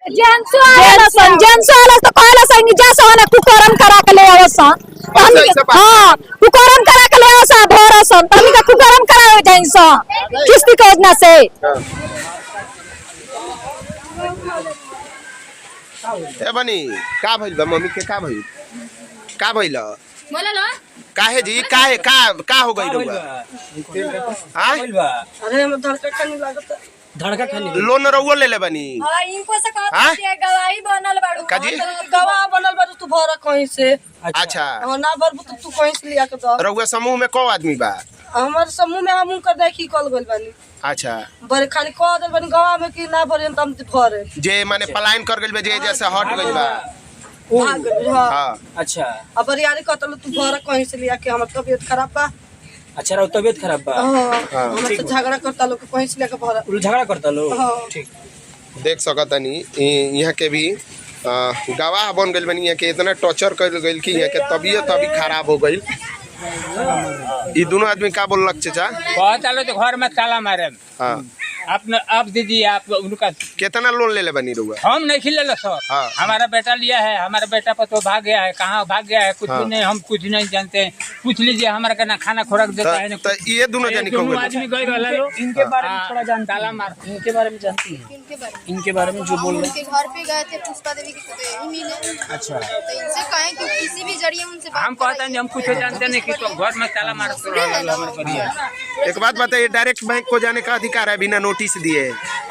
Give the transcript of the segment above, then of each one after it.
जेंसो वाला तो कहला संग जैसा होने कुकरम करा के ले आवसा हां कुकरम करा के ले आवसा भरसन तनी का कुकरम करा जैसा किस्ती के योजना से ए बनी का भइल बा मम्मी के का भइल बोला लो काहे जी काहे का हो गई रउआ हां अरे हम धड़का खानी लोन रउआ ले बनी हां इनको से कहत है गवाही बनल बाड़ू काजी गवाह बनल बा तू भरा कहीं से अच्छा ना भर तू कहीं से लिया के दो रउआ समूह में को आदमी बा हमार समूह में हम कर देखी कल गइल बानी अच्छा बड़े खाली कह दे बनी गवाह में कि ना भरे हम भरे जे माने पलायन कर गइल बा जे जैसे हट गइल बा हां अच्छा अब यारी कहतल तू भरा कहीं से लिया के हमर तबीयत खराब बा अच्छा रहो तबीयत खराब बा हमर से झगड़ा करता लोग कहीं से लेके भरा झगड़ा करता लोग ठीक देख सकतनी यहाँ के भी गवाह बन गइल बनी यहाँ के इतना टॉर्चर कर गइल कि यहाँ के तबीयत अभी खराब हो गइल ये दोनों आदमी का बोललक चाचा बहुत आलो तो घर में ताला मारे हां आपने आप दीदी आप उनका कितना लोन ले बनी रुआ हम नहीं खिले लो सर हाँ। हमारा बेटा लिया है हमारा बेटा पर तो भाग गया है कहाँ भाग गया है कुछ भी नहीं हम कुछ नहीं जानते हैं पूछ लीजिए हमारा का ना खाना खुराक देता है तो ये दोनों जानी को आदमी गए लो इनके बारे में थोड़ा जान ताला मार इनके बारे में जानती है इनके बारे में जो बोल रहे उनके घर पे गए थे पुष्पा देवी की तो यही मिले अच्छा तो इनसे कहें कि किसी भी जरिए उनसे हम कहते हैं हम कुछ जानते नहीं कि तो घर में ताला मार एक बात बताइए डायरेक्ट बैंक को जाने का अधिकार है बिना नोटिस दिए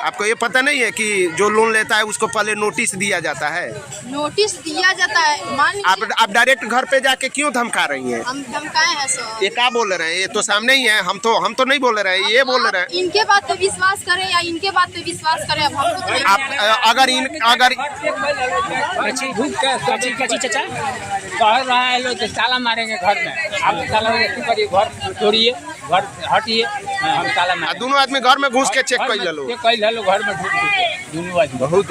आपको ये पता नहीं है कि जो लोन लेता है उसको पहले नोटिस दिया जाता है नोटिस दिया जाता है मान आप डायरेक्ट घर पे जाके क्यों धमका रही हैं हम धमकाए हैं सर ये क्या बोल रहे हैं ये तो सामने ही है हम तो नहीं बोल रहे हैं ये बोल रहे हैं इनके बात पे विश्वास करें या इनके बात पे विश्वास करें अब हमको तो आप अगर चाचा कह रहा है लोग ताला मारेंगे घर में आप ताला करिए घर तोड़िए घर हटिए हम ताला मार दोनों आदमी घर में घुस के चेक कर लो कई लो घर में दोनों आदमी बहुत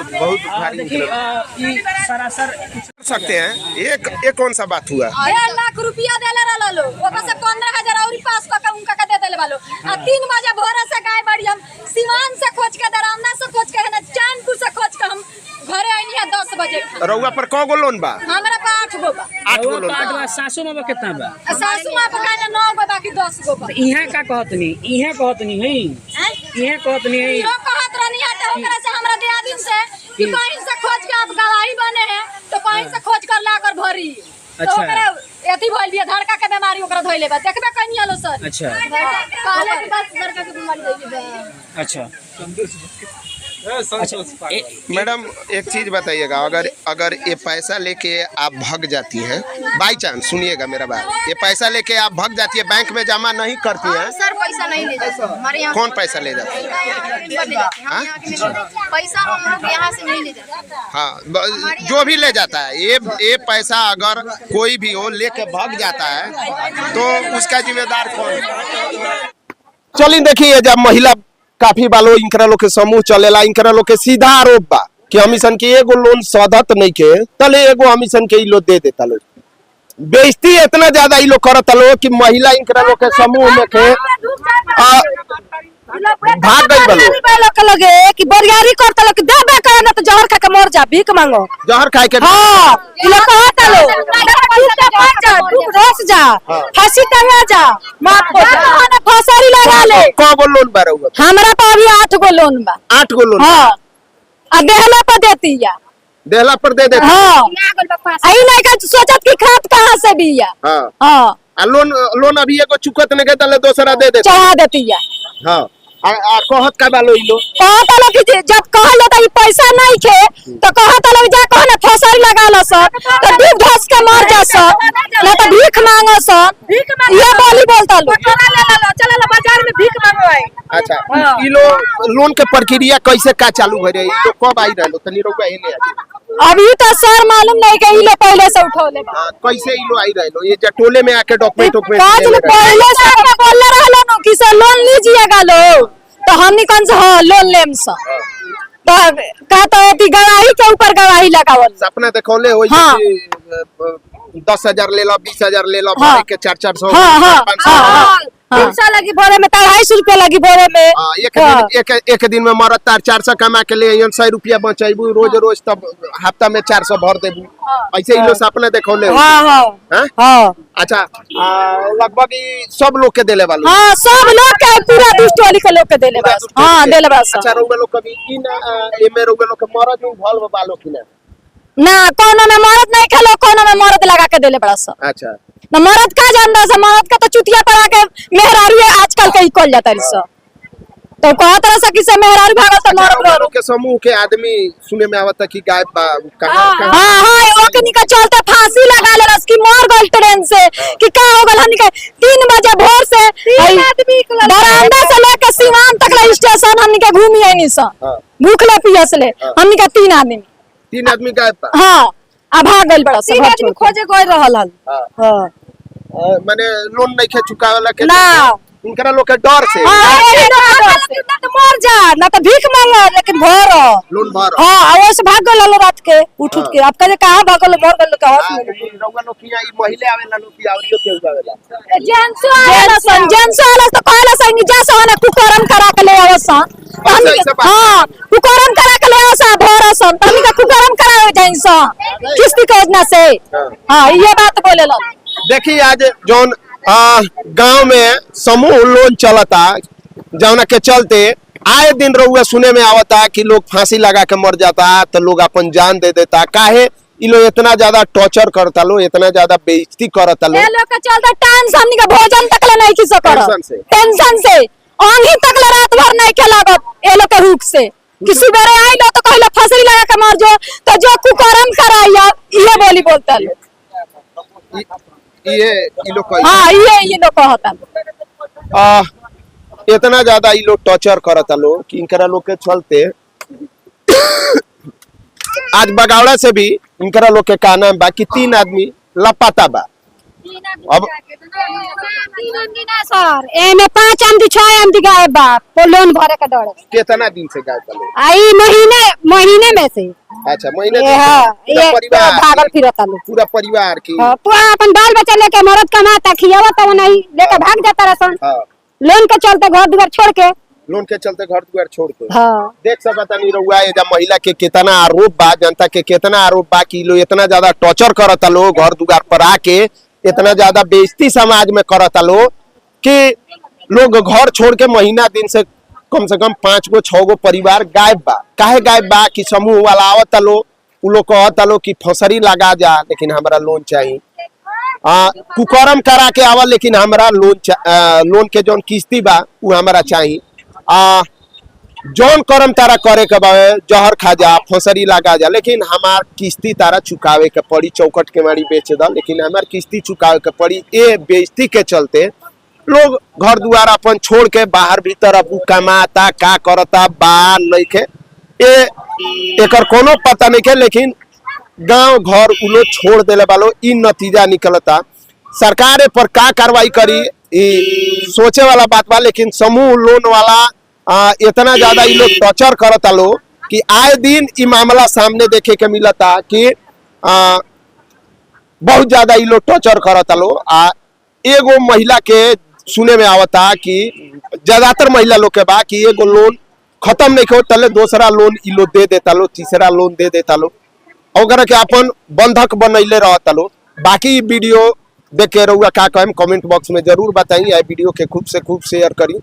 भारी सरासर सकते हैं एक कौन सा बात हुआ 1.5 लाख रुपया देले रहला लो ओकर से 15,000 और पास का उनका का दे देले वालो आ 3 बजे भोर से गाय बाड़ी हम सिवान से खोज के दरामदा से खोज के है चांदपुर से खोज के हम घरे आइनी है 10 बजे रउआ पर कौ गो लोन बा हमरा पे 8 गो बा 8 गो लोन बा सासू माँ कितना बा सासू माँ पे कहने 9 गो बाकी 10 गो बा यहाँ का कहतनी यहाँ कहतनी है यहाँ कहतनी है यो कहत रहनी है तो ओकरा से हमरा दिया दिन से कि कहीं से खोज के आप गवाही बने हैं तो कहीं से खोज कर लाकर भरी तो ओकरा एथी भइल बिया धड़का के बीमारी ओकरा धइले बा देखबे कहीं आलो सर अच्छा कहले कि बस धड़का के बीमारी धइले बा अच्छा मैडम एक चीज बताइएगा अगर ये पैसा लेके आप भाग जाती हैं बाई चांस सुनिएगा मेरा बात ये पैसा लेके आप भाग जाती है बैंक में जमा नहीं करती हैं सर पैसा नहीं ले जाते हमारे यहाँ कौन पैसा ले जाता है पैसा हम लोग यहाँ से नहीं ले जाते हाँ जो भी ले जाता है ये पैसा अगर कोई भी हो लेके भाग जाता है तो उसका जिम्मेदार कौन। चलिए देखिए जब महिला काफी बालो इनकरा लोग के समूह चलेला इनकरा लोग के सीधा आरोप बा कि हमीसन के एगो लोन सदत नहीं के तले एगो हमीसन के लोग दे देता लोग बेइज्जती इतना ज्यादा ई लोग करता लोग कि महिला इनकरा लोग के समूह में के भाग गई लोग लगे कि बरियारी करता लोग देबे करे ना तो जहर खा के मर जा भीख मांगो जहर खाए के हां ई लोग कहता लोग मर जा डूब धस जा फांसी टंगा जा माफ हो जा फांसी लगा ले को गो लोन बा रहुआ हमरा पे अभी 8 गो लोन बा 8 गो लोन हां आ देहला पर देती या देहला पर दे देती हां आई नहीं का सोचत की खात कहां से भी या हां हां आ लोन अभी एगो चुकत नहीं के तले दूसरा दे देती चढ़ा देती या हां आ कहत का बालो इलो कहत लो कि जब कहल त ई पैसा नहीं खे तो कहत लो जा कहना फसल लगा लो सब तो डूब धस के मर जा सब ना तो भीख मांगो सब ये बोली बोलता लो चला लो बाजार में भीख मांगो है अच्छा इलो लोन के प्रक्रिया कैसे का चालू हो रही तो कब आई रहलो तनी रुका एने अभी तो सर मालूम नहीं के इलो पहले से उठौले बा कैसे इलो आई रहलो ये जटोले में आके डॉक्यूमेंट काज पहले से बोल रहलो नो कि सर लोन लीजिएगा लो तो हमनी कौन से हां लोन लेम सा तो का तो ती गवाही के ऊपर गवाही लगावल सपना देखौले होई कि 10,000 ले लो 20,000 ले लो भाई के 400 500 300 लगी बोरे में, 250 रुपया लगी बोरे में। हाँ, एक दिन में मरद तार 400 कमा के ले 100 रुपया बचेबू रोज रोज, तब हफ्ता में 400 भर देबू। ऐसे ही लोग सपना देखो ले। हाँ हाँ हाँ? हाँ अच्छा, लगभग ई सब लोग के देले वाले। हाँ, सब लोग के पूरा दुष्टोली के लोग के देले बस। हाँ, देले बस। अच्छा, रउआ लोग कभी इन एमे रउआ लोग के मरद में भल बालो कि ना? ना, कोनो में मरद नहीं खेलो, कोनो में मरद लगा के देले बड़ा सा। अच्छा, ना मरद का जानदा से, मरद का तो चुतिया पड़ा के मेहरारू आजकल के कल जाता रिसा। तो कहा तरह से किसे मेहरारू भागल तो मरद रउआ लोग के समूह के आदमी सुने में आवता कि गायब बा कहां कहां। हाँ हाँ, ओकनी का चलते फांसी लगा ले रस की मर गल ट्रेन से कि का हो गल। हमनी के 3 बजे भोर से बरामदा से लेके सिवान तक ला स्टेशन हमनी के घूमी है निसा। हाँ। भूखले पियसले हमनी के 3 आदमी। 3 आदमी गायब बा। हाँ, आ भाग गइल बड़ा सब। 3 आदमी खोजे गए रहल हल। हाँ। हां, माने लोन नहीं खे चुकावेला के ना। इनकरा लोग के डर से ना तो मर जा, ना तो भीख मांगा, लेकिन भर लोन भर। हाँ, वो से भाग गइल रात के उठ के। आपका जे कहां भागल मर गइल का होश में। रउआ लोग किया ई महिले आवेला लोग की आवरियो के उगावेला। जेंट्स वाला तो कहला संग जा सोने कुकरम करा के ले आवसा। हां, कुकरम करा के ले आवसा भरसन। तनी का कुकरम करावे जाइसा किस्ती के योजना से। हां, ये बात बोलेला। देखिए, आज जौन गांव में समूह लोन चलता, जौना के चलते आए दिन रउआ सुने में आवता कि लोग फांसी लगा के मर जाता, तो लोग अपन जान दे देता। काहे इ लोग इतना ज्यादा टॉर्चर करता, लोग इतना ज्यादा बेइज्जती करता ये लोग। लोग का चलता टेंशन के भोजन तक ले नहीं किस कर। टेंशन से। टेंशन से आंधी तक ले रात भर नहीं के लागत ये लोग के हुक से कि सुबेरे आई लो तो कहला फांसी लगा के मर जो, तो जो कुकरम कराइया ये बोली बोलता लोग। ये इ लोग कही हाँ, ये लोग कहता। इतना ज्यादा इ लोग टॉर्चर करता लोग कि इनकरा लोग के चलते आज बगावड़ा से भी इनकरा लोग के का नाम बा कि 3 आदमी लापता बा। अब सर एमे 5 आमदी 6 आमदी गायब बा, तो लोन भरे का डर। कितना दिन से गायब बा लोग? आई महीने में से। अच्छा, महीने ये हाँ, पूरा ये परिवार भागल फिरता लोग। पूरा परिवार की। हाँ, पूरा अपन बाल बच्चा लेके मरद कमाता खियावता वो नहीं लेके भाग जाता रसन। हाँ, लोन के चलते घर दुआर छोड़ के। लोन के चलते घर दुआर छोड़ के। हाँ, देख सकता नहीं रहुआ एजा महिला के कितना आरोप बा, जनता के कितना आरोप बा कि लोग इतना ज्यादा टॉर्चर करता लोग, घर दुआर पर आके इतना ज्यादा बेइज्जती समाज में करता लोग कि लोग घर छोड़ के महीना दिन से कम 5 गो 6 गो परिवार गायब बा। काहे गायब बा कि समूह वाला आवता लोग, उ लोग कहता लोग कि फसरी लगा जा, लेकिन हमरा लोन चाहिए। कुकरम करा के आवा, लेकिन हमरा लोन के जौन किस्ती बा उ हमरा चाहिए। जौन करम तारा करे के बा, जहर खा जा, फसरी लगा जा, लेकिन हमार किस्ती तारा चुकावे के पड़ी। चौकट के मारी बेच द, लेकिन हमार किस्ती चुकावे के पड़ी। ये बेइज्जती के चलते लोग घर दुआर अपन छोड़ के बाहर भीतर अब कमाता का करता बा नहीं के एकर कोनो पता नहीं के, लेकिन गांव घर उ लोग छोड़ देले बालो। इ नतीजा निकलता। सरकार पर का कार्रवाई करी सोचे वाला बात बा, लेकिन समूह लोन वाला इतना ज्यादा इ लोग टॉर्चर करता लोग कि आए दिन इ मामला सामने देखे के मिलता कि बहुत ज्यादा इ लोग टॉर्चर करता लोग। एगो महिला के सुने में आवता कि ज्यादातर महिला लोग के बा कि एगो लोन खत्म नहीं हो तले दूसरा लोन इ लोग दे देता लो, तीसरा लोन दे देता लो, और के अपन बंधक बनैले रहता लो। बाकी वीडियो देख के रहुआ का कहें कमेंट बॉक्स में जरूर बताइए। वीडियो के खूब से खूब शेयर करी।